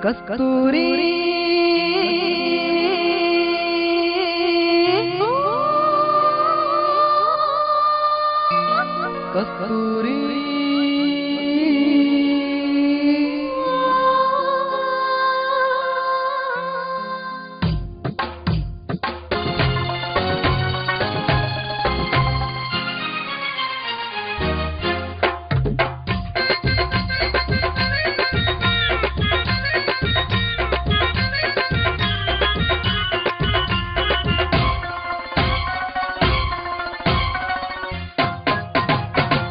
കസ്തൂരി കസ്തൂരി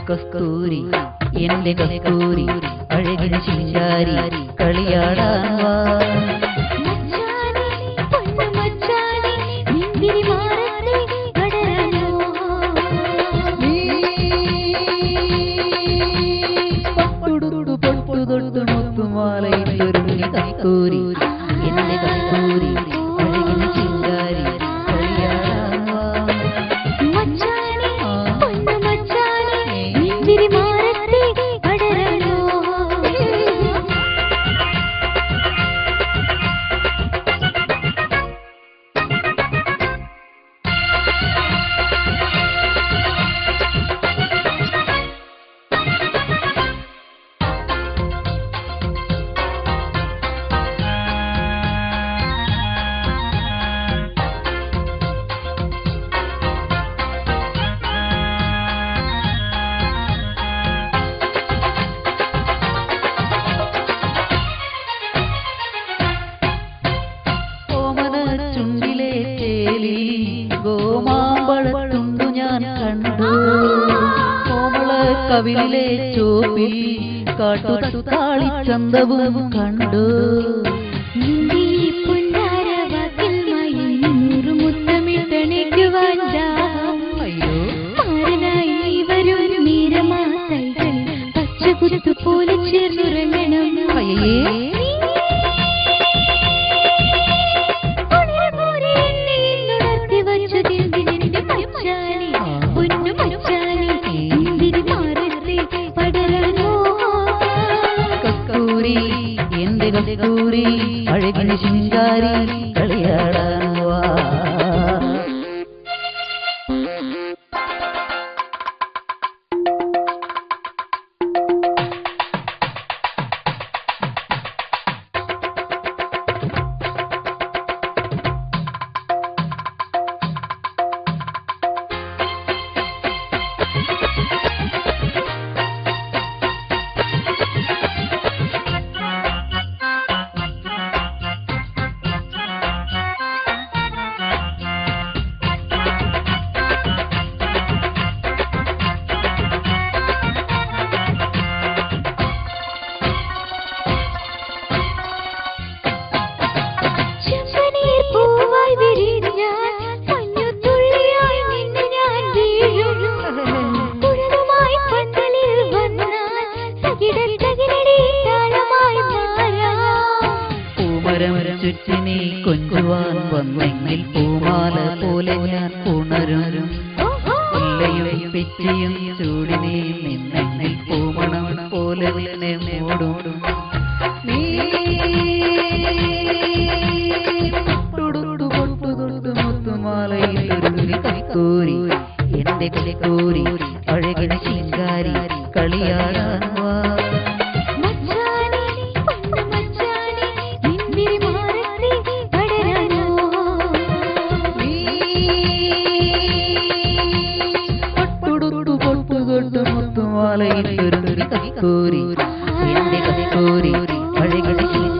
കസ്തൂരി എന്റെ കസ്തൂരി അഴകിന് ശിങ്കാരി കളിയാടാൻ വാ മുത്തുമാലയിട്ടൊരുങ്ങി കസ്തൂരി എന്റെ കസ്തൂരി അഴകിന് ശിങ്കാരി കളിയാടാൻ വാ ഗോമാമ്പഴത്തുണ്ടു ഞാൻ കണ്ടു കോമള കവിളിലെ ചോപ്പിൽ കാട്ടുതക്കാളി ചന്തവും കണ്ടു പോലെ ചേർന്നുറങ്ങണം അയ്യേ കസ്തൂരി എന്റെ കസ്തൂരി അഴകിന് ശിങ്കാരി കളിയാടാൻ വാ ചുറ്റിനെ കൊഞ്ചുവാൻ വന്നെങ്കിൽ പൂമാല പോലെ ഞാൻ ഉണരും മുല്ലയും പിച്ചിയും ചൂടിനെ നിന്നെങ്കിൽ പൂമണം പോലെ നിന്നെ മൂടും നീ മുത്തുമാലയിട്ടൊരുങ്ങി കസ്തൂരി എന്റെ കസ്തൂരി അഴകിന് ശിങ്കാരി കളിയാടാൻ വാ മുത്തുമാലയിട്ടൊരുങ്ങി കസ്തൂരി എന്റെ കസ്തൂരി അഴകിന്